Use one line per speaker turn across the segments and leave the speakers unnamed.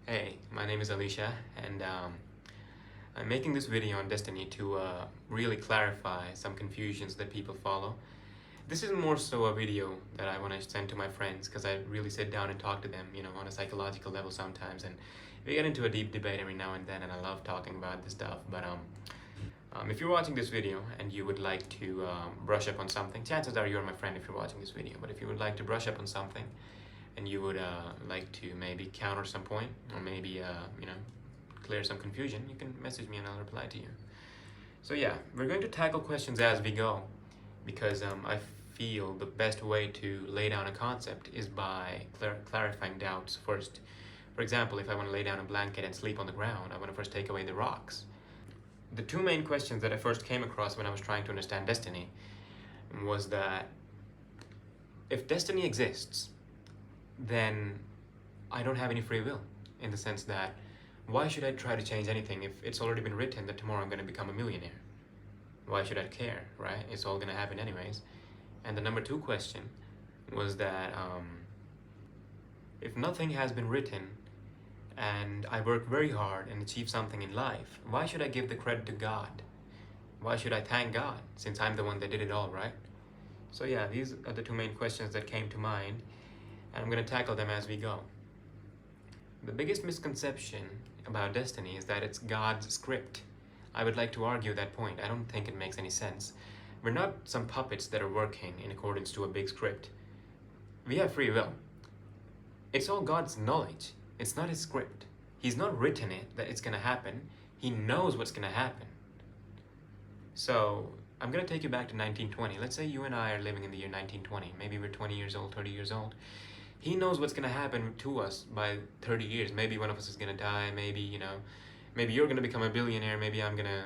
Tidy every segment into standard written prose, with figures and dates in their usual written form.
Hey, my name is Alicia, and I'm making this video on destiny to really clarify some confusions that people follow. This is more so a video that I want to send to my friends because I really sit down and talk to them, on a psychological level sometimes, and we get into a deep debate every now and then, and I love talking about this stuff. But if you're watching this video and you would like to brush up on something, chances are you're my friend if you're watching this video. But if you would like to brush up on something, and you would like to maybe counter some point or maybe clear some confusion, you can message me and I'll reply to you. So yeah, we're going to tackle questions as we go because I feel the best way to lay down a concept is by clarifying doubts first. For example, if I want to lay down a blanket and sleep on the ground, I want to first take away the rocks. The two main questions that I first came across when I was trying to understand destiny was that if destiny exists, then I don't have any free will, in the sense that why should I try to change anything if it's already been written that tomorrow I'm going to become a millionaire? Why should I care, right? It's all going to happen anyways. And the number two question was that if nothing has been written and I work very hard and achieve something in life, why should I give the credit to God? Why should I thank God since I'm the one that did it all, right? So yeah, these are the two main questions that came to mind, and I'm going to tackle them as we go. The biggest misconception about destiny is that it's God's script. I would like to argue that point. I don't think it makes any sense. We're not some puppets that are working in accordance to a big script. We have free will. It's all God's knowledge. It's not his script. He's not written it that it's going to happen. He knows what's going to happen. So I'm going to take you back to 1920. Let's say you and I are living in the year 1920. Maybe we're 20 years old, 30 years old. He knows what's going to happen to us by 30 years. Maybe one of us is going to die. Maybe, maybe you're going to become a billionaire. Maybe I'm going to,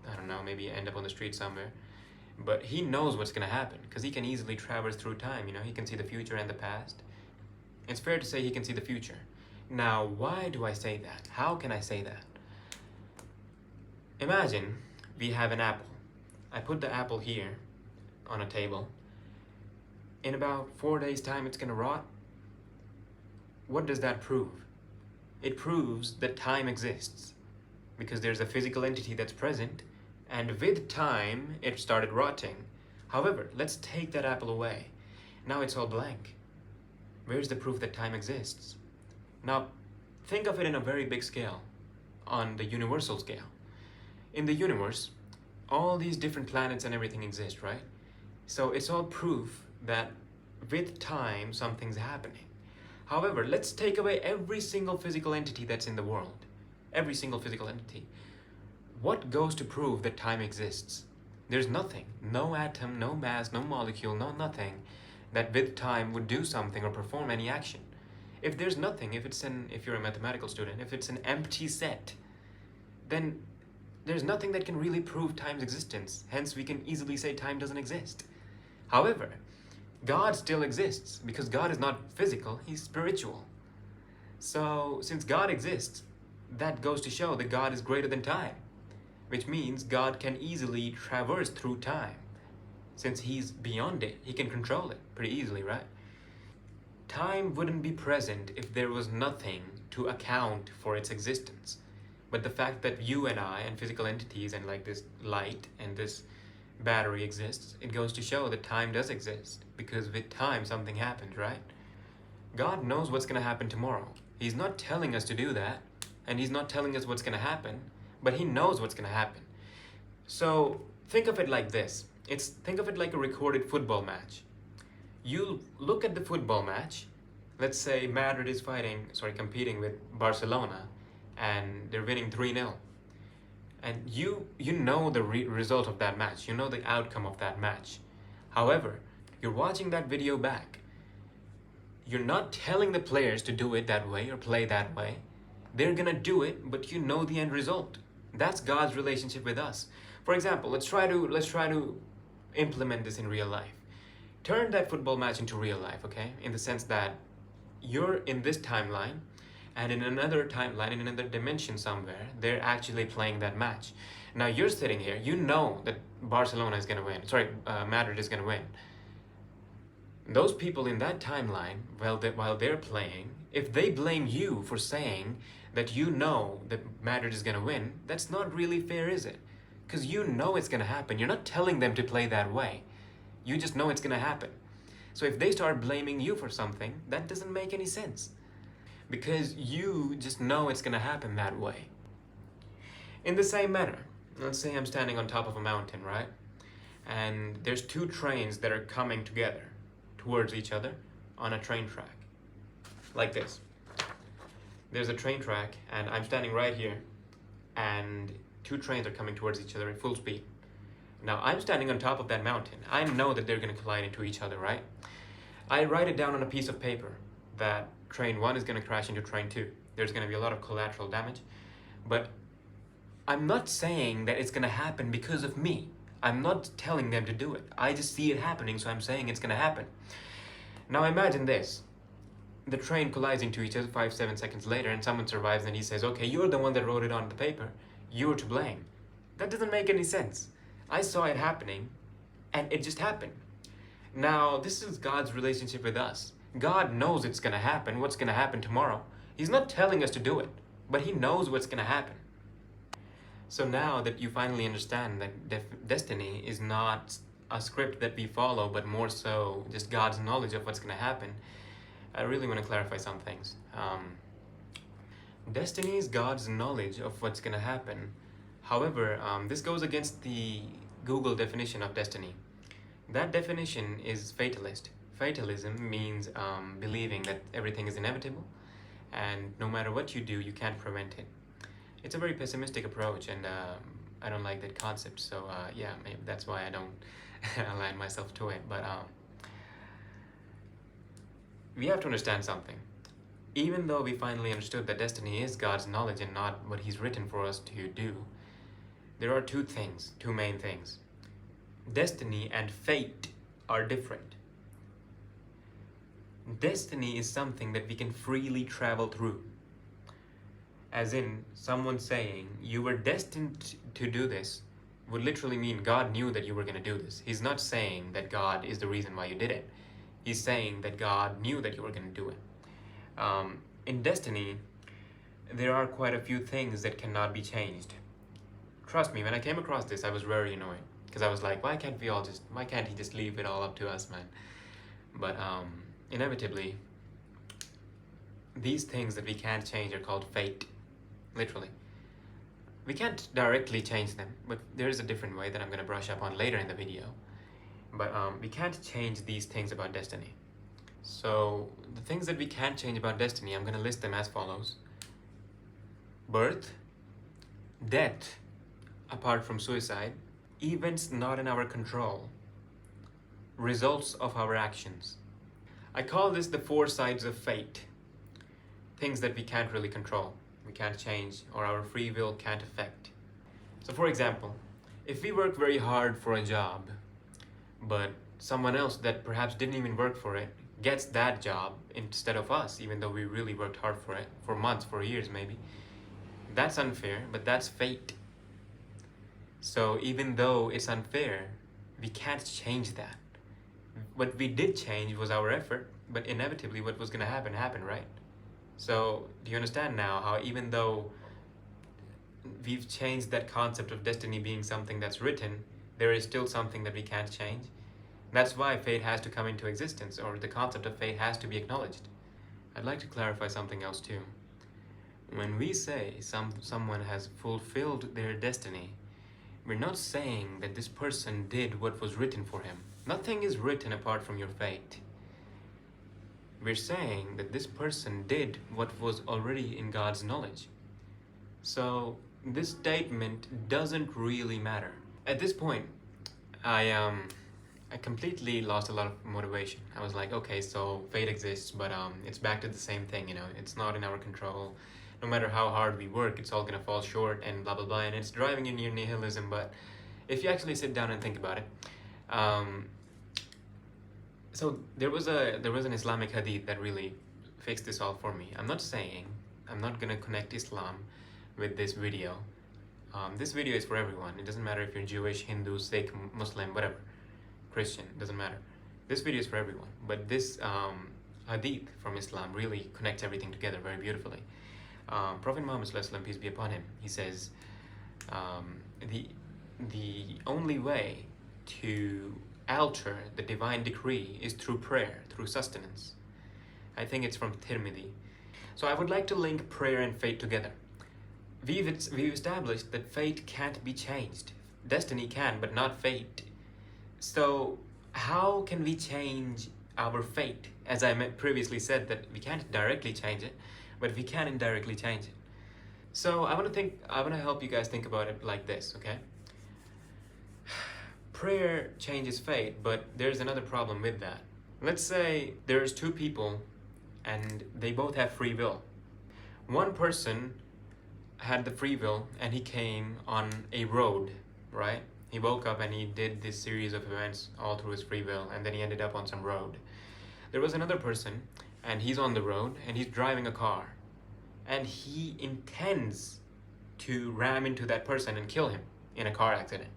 I don't know, maybe end up on the street somewhere. But he knows what's going to happen because he can easily traverse through time. He can see the future and the past. It's fair to say he can see the future. Now, why do I say that? How can I say that? Imagine we have an apple. I put the apple here on a table. In about 4 days' time, it's going to rot. What does that prove? It proves that time exists because there's a physical entity that's present, and with time, it started rotting. However, let's take that apple away. Now it's all blank. Where's the proof that time exists? Now, think of it in a very big scale, on the universal scale. In the universe, all these different planets and everything exist, right? So it's all proof that with time, something's happening. However, let's take away every single physical entity that's in the world. Every single physical entity. What goes to prove that time exists? There's nothing. No atom, no mass, no molecule, no nothing that with time would do something or perform any action. If there's nothing, if you're a mathematical student, if it's an empty set, then there's nothing that can really prove time's existence. Hence, we can easily say time doesn't exist. However, God still exists because God is not physical, he's spiritual. So, since God exists, that goes to show that God is greater than time, which means God can easily traverse through time. Since he's beyond it, he can control it pretty easily, right? Time wouldn't be present if there was nothing to account for its existence. But the fact that you and I and physical entities and like this light and this battery exists, it goes to show that time does exist because with time something happens, right? God knows what's going to happen tomorrow. He's not telling us to do that, and he's not telling us what's going to happen, but he knows what's going to happen. So think of it like this. Think of it like a recorded football match. You look at the football match. Let's say Madrid is competing with Barcelona, and they're winning 3-0. And you know the result of that match. You know the outcome of that match. However, you're watching that video back. You're not telling the players to do it that way or play that way. They're gonna do it, but you know the end result. That's God's relationship with us. For example, let's try to implement this in real life. Turn that football match into real life, okay? In the sense that you're in this timeline, and in another timeline, in another dimension somewhere, they're actually playing that match. Now you're sitting here, you know that Barcelona is going to win. Madrid is going to win. Those people in that timeline, while they're playing, if they blame you for saying that you know that Madrid is going to win, that's not really fair, is it? Because you know it's going to happen. You're not telling them to play that way. You just know it's going to happen. So if they start blaming you for something, that doesn't make any sense. Because you just know it's going to happen that way. In the same manner, let's say I'm standing on top of a mountain, right? And there's two trains that are coming together towards each other on a train track. Like this. There's a train track and I'm standing right here and two trains are coming towards each other at full speed. Now I'm standing on top of that mountain. I know that they're going to collide into each other, right? I write it down on a piece of paper that train 1 is going to crash into train 2. There's going to be a lot of collateral damage. But I'm not saying that it's going to happen because of me. I'm not telling them to do it. I just see it happening, so I'm saying it's going to happen. Now imagine this. The train collides into each other 5-7 seconds later and someone survives and he says, okay, you're the one that wrote it on the paper. You're to blame. That doesn't make any sense. I saw it happening and it just happened. Now, this is God's relationship with us. God knows it's going to happen, what's going to happen tomorrow. He's not telling us to do it, but he knows what's going to happen. So now that you finally understand that destiny is not a script that we follow, but more so just God's knowledge of what's going to happen, I really want to clarify some things. Destiny is God's knowledge of what's going to happen. However, this goes against the Google definition of destiny. That definition is fatalist. Fatalism means believing that everything is inevitable and no matter what you do, you can't prevent it. It's a very pessimistic approach and I don't like that concept, so yeah, maybe that's why I don't align myself to it. But we have to understand something. Even though we finally understood that destiny is God's knowledge and not what he's written for us to do, there are two main things. Destiny and fate are different. Destiny is something that we can freely travel through. As in, someone saying, you were destined to do this, would literally mean God knew that you were going to do this. He's not saying that God is the reason why you did it. He's saying that God knew that you were going to do it. In destiny, there are quite a few things that cannot be changed. Trust me, when I came across this, I was very annoyed. Because I was like, why can't he just leave it all up to us, man? But inevitably, these things that we can't change are called fate. Literally. We can't directly change them, but there is a different way that I'm going to brush up on later in the video. But we can't change these things about destiny. So the things that we can't change about destiny, I'm going to list them as follows. Birth, death, apart from suicide, events not in our control, results of our actions. I call this the 4 sides of fate. Things that we can't really control, we can't change, or our free will can't affect. So for example, if we work very hard for a job, but someone else that perhaps didn't even work for it gets that job instead of us, even though we really worked hard for it, for months, for years maybe, that's unfair, but that's fate. So even though it's unfair, we can't change that. What we did change was our effort, but inevitably what was going to happen happened, right? So do you understand now how even though we've changed that concept of destiny being something that's written, there is still something that we can't change? That's why fate has to come into existence, or the concept of fate has to be acknowledged. I'd like to clarify something else too. When we say someone has fulfilled their destiny, we're not saying that this person did what was written for him. Nothing is written apart from your fate. We're saying that this person did what was already in God's knowledge. So this statement doesn't really matter. At this point, I completely lost a lot of motivation. I was like, okay, so fate exists, but it's back to the same thing, you know, it's not in our control. No matter how hard we work, it's all gonna fall short and blah blah blah, and it's driving you near nihilism. But if you actually sit down and think about it, so there was an Islamic hadith that really fixed this all for me. I'm not gonna connect Islam with this video. This video is for everyone. It doesn't matter if you're Jewish, Hindu, Sikh, Muslim, whatever, Christian, doesn't matter. This video is for everyone, but this hadith from Islam really connects everything together very beautifully. Prophet Muhammad ﷺ, peace be upon him, he says, the only way to alter the divine decree is through prayer, through sustenance. I think it's from Tirmidhi. So I would like to link prayer and fate together. We've established that fate can't be changed. Destiny can, but not fate. So how can we change our fate? As I previously said, that we can't directly change it, but we can indirectly change it. So I want to help you guys think about it like this, okay? Prayer changes fate, but there's another problem with that. Let's say there's two people and they both have free will. One person had the free will and he came on a road, right? He woke up and he did this series of events all through his free will, and then he ended up on some road. There was another person and he's on the road and he's driving a car and he intends to ram into that person and kill him in a car accident.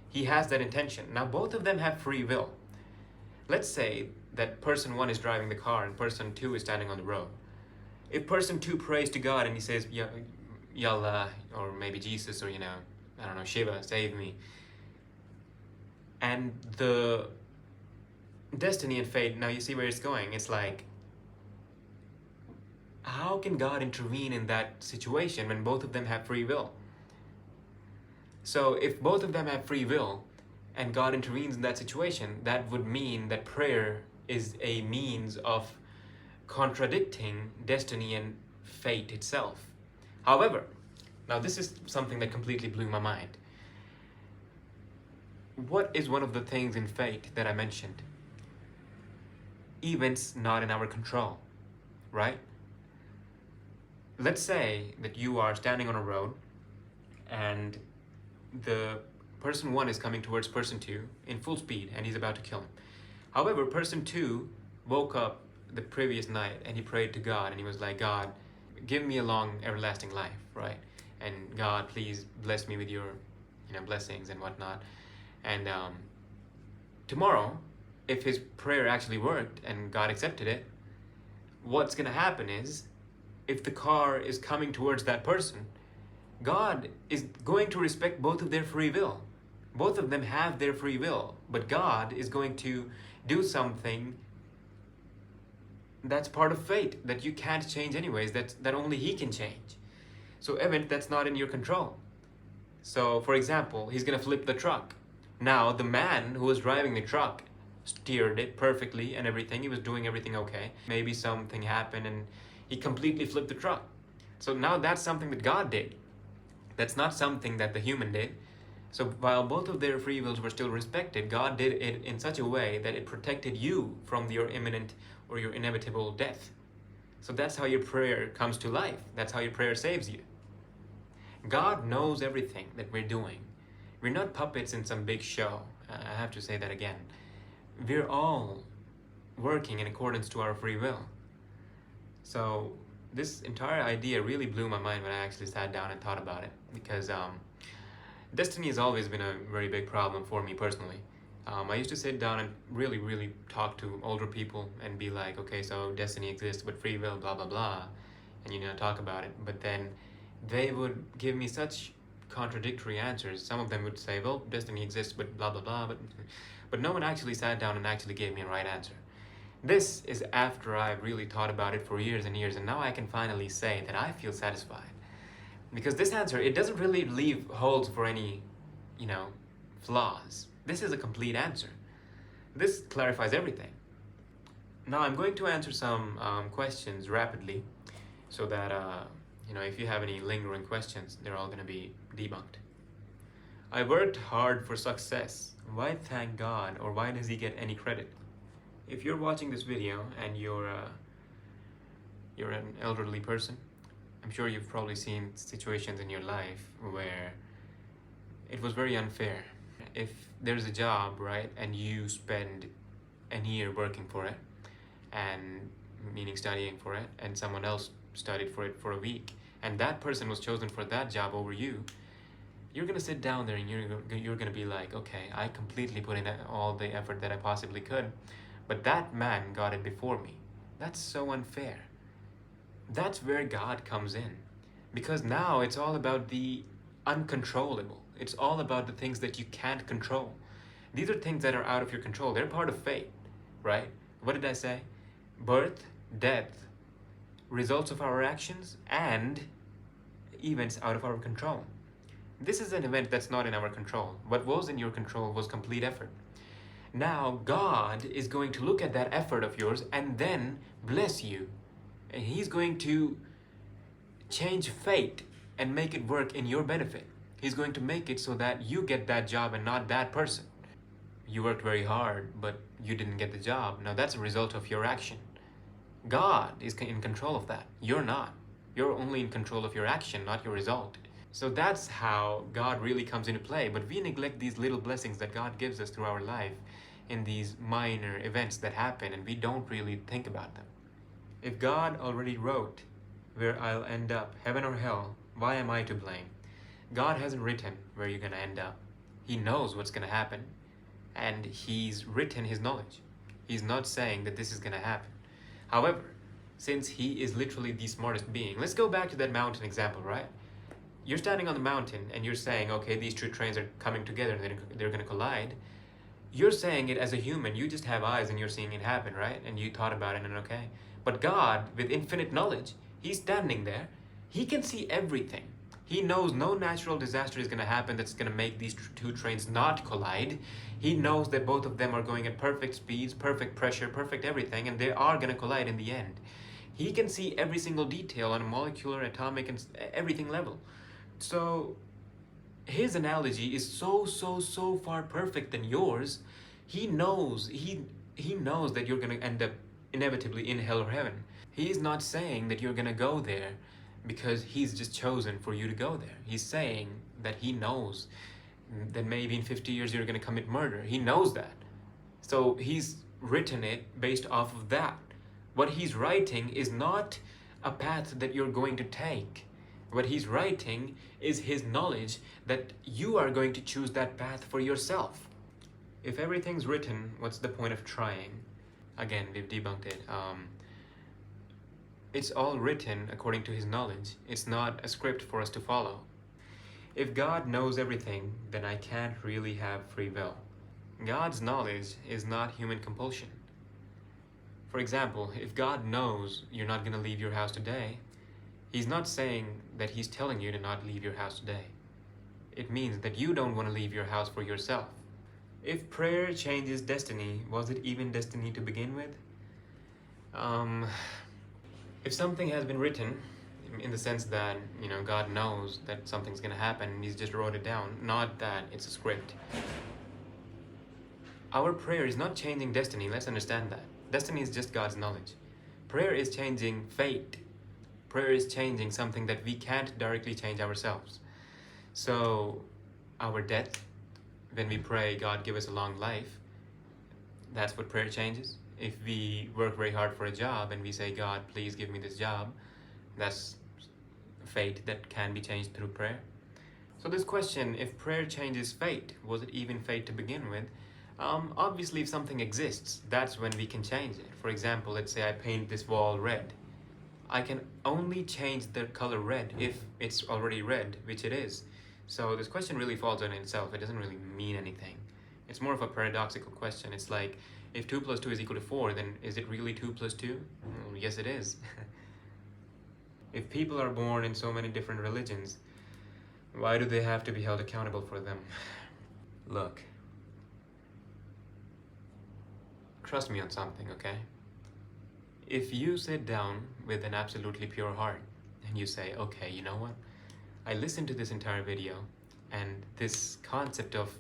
He has that intention. Now both of them have free will. Let's say that person one is driving the car and person two is standing on the road. If person two prays to God and he says, Yallah, or maybe Jesus, or I don't know, Shiva, save me. And the destiny and fate, now you see where it's going. It's like, how can God intervene in that situation when both of them have free will? So if both of them have free will and God intervenes in that situation, that would mean that prayer is a means of contradicting destiny and fate itself. However, now this is something that completely blew my mind. What is one of the things in fate that I mentioned? Events not in our control, right? Let's say that you are standing on a road and the person one is coming towards person two in full speed and he's about to kill him. However, person two woke up the previous night and he prayed to God and he was like, God, give me a long everlasting life, right? And God, please bless me with your blessings and whatnot. And tomorrow, if his prayer actually worked and God accepted it, what's going to happen is, if the car is coming towards that person, God is going to respect both of their free will. Both of them have their free will, but God is going to do something that's part of fate, that you can't change anyways, that only He can change. So event that's not in your control. So for example, he's going to flip the truck. Now the man who was driving the truck steered it perfectly and everything. He was doing everything okay. Maybe something happened and he completely flipped the truck. So now that's something that God did. That's not something that the human did. So while both of their free wills were still respected, God did it in such a way that it protected you from your imminent or your inevitable death. So that's how your prayer comes to life. That's how your prayer saves you. God knows everything that we're doing. We're not puppets in some big show. I have to say that again. We're all working in accordance to our free will. So this entire idea really blew my mind when I actually sat down and thought about it, because destiny has always been a very big problem for me personally. I used to sit down and really talk to older people and be like, okay, so destiny exists, but free will, blah, blah, blah, and talk about it. But then they would give me such contradictory answers. Some of them would say, well, destiny exists, but blah, blah, blah, but no one actually sat down and actually gave me a right answer. This is after I've really thought about it for years and years, and now I can finally say that I feel satisfied. Because this answer, it doesn't really leave holes for any, flaws. This is a complete answer. This clarifies everything. Now I'm going to answer some questions rapidly so that, if you have any lingering questions, they're all going to be debunked. I worked hard for success. Why thank God, or why does He get any credit? If you're watching this video and you're an elderly person, I'm sure you've probably seen situations in your life where it was very unfair. If there's a job, right, and you spend a year working for it, and meaning studying for it, and someone else studied for it for a week, and that person was chosen for that job over you, you're gonna sit down there and you're gonna be like, okay, I completely put in all the effort that I possibly could, but that man got it before me. That's so unfair. That's where God comes in. Because now it's all about the uncontrollable. It's all about the things that you can't control. These are things that are out of your control. They're part of fate, right? What did I say? Birth, death, results of our actions, and events out of our control. This is an event that's not in our control. What was in your control was complete effort. Now, God is going to look at that effort of yours and then bless you. And He's going to change fate and make it work in your benefit. He's going to make it so that you get that job and not that person. You worked very hard, but you didn't get the job. Now that's a result of your action. God is in control of that. You're not. You're only in control of your action, not your result. So that's how God really comes into play. But we neglect these little blessings that God gives us through our life in these minor events that happen, and we don't really think about them. If God already wrote where I'll end up, heaven or hell, why am I to blame? God hasn't written where you're going to end up. He knows what's going to happen, and He's written His knowledge. He's not saying that this is going to happen. However, since He is literally the smartest being, let's go back to that mountain example, right? You're standing on the mountain and you're saying, okay, these two trains are coming together and they're going to collide. You're saying it as a human. You just have eyes and you're seeing it happen, right? And you thought about it and okay. But God, with infinite knowledge, He's standing there. He can see everything. He knows no natural disaster is going to happen that's going to make these two trains not collide. He knows that both of them are going at perfect speeds, perfect pressure, perfect everything, and they are going to collide in the end. He can see every single detail on a molecular, atomic, and everything level. So His analogy is so far perfect than yours. He knows that you're going to end up inevitably in hell or heaven. He's not saying that you're going to go there because He's just chosen for you to go there. He's saying that He knows that maybe in 50 years you're going to commit murder. He knows that. So He's written it based off of that. What He's writing is not a path that you're going to take. What He's writing is His knowledge that you are going to choose that path for yourself. If everything's written, what's the point of trying? Again, we've debunked it. It's all written according to His knowledge. It's not a script for us to follow. If God knows everything, then I can't really have free will. God's knowledge is not human compulsion. For example, if God knows you're not going to leave your house today, He's not saying that He's telling you to not leave your house today. It means that you don't want to leave your house for yourself. If prayer changes destiny, was it even destiny to begin with? If something has been written, in the sense that, God knows that something's going to happen and He's just wrote it down, not that it's a script. Our prayer is not changing destiny, let's understand that. Destiny is just God's knowledge. Prayer is changing fate. Prayer is changing something that we can't directly change ourselves. So, our death, when we pray, God give us a long life, that's what prayer changes. If we work very hard for a job and we say, God, please give me this job, that's fate that can be changed through prayer. So this question, if prayer changes fate, was it even fate to begin with? Obviously, if something exists, that's when we can change it. For example, let's say I paint this wall red. I can only change the color red if it's already red, which it is. So this question really falls on itself. It doesn't really mean anything. It's more of a paradoxical question. It's like, if 2 plus 2 is equal to 4, then is it really 2 plus 2? Yes, it is. If people are born in so many different religions, why do they have to be held accountable for them? Look, trust me on something, okay? If you sit down with an absolutely pure heart and you say, okay, you know what? I listened to this entire video and this concept of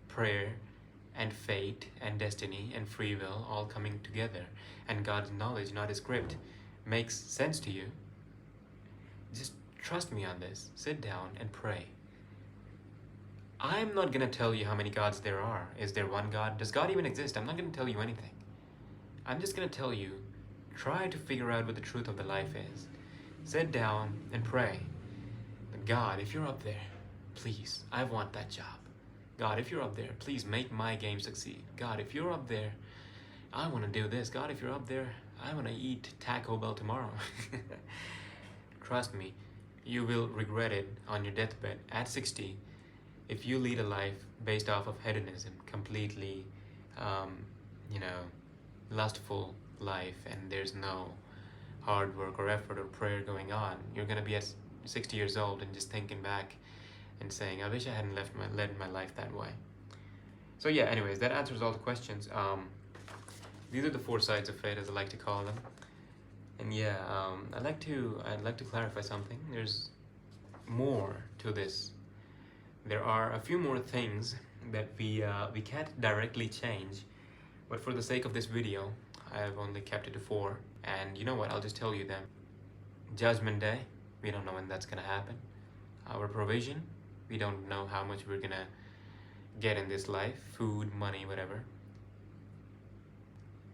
prayer and fate and destiny and free will all coming together and God's knowledge, not a script, makes sense to you, just trust me on this. Sit down and pray. I'm not going to tell you how many gods there are. Is there one God? Does God even exist? I'm not going to tell you anything. I'm just going to tell you, try to figure out what the truth of the life is. Sit down and pray. But God, if you're up there, please, I want that job. God, if you're up there, please make my game succeed. God, if you're up there, I want to do this. God, if you're up there, I want to eat Taco Bell tomorrow. Trust me, you will regret it on your deathbed at 60 if you lead a life based off of hedonism, completely, um, you know, lustful life, and there's no hard work or effort or prayer going on. You're gonna be at 60 years old and just thinking back and saying, I wish I hadn't led my life that way. So yeah, anyways, that answers all the questions. These are the four sides of fate, as I like to call them. And yeah, I'd like to clarify something. There's more to this. There are a few more things that we can't directly change, but for the sake of this video, I've only kept it to 4. And you know what? I'll just tell you them. Judgment Day, we don't know when that's gonna happen. Our provision, we don't know how much we're gonna get in this life. Food, money, whatever.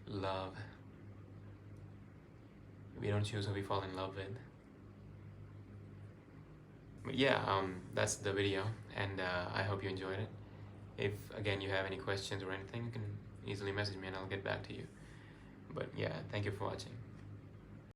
Love. We don't choose who we fall in love with. But yeah, that's the video, and I hope you enjoyed it. If, again, you have any questions or anything, you can easily message me and I'll get back to you. But yeah, thank you for watching.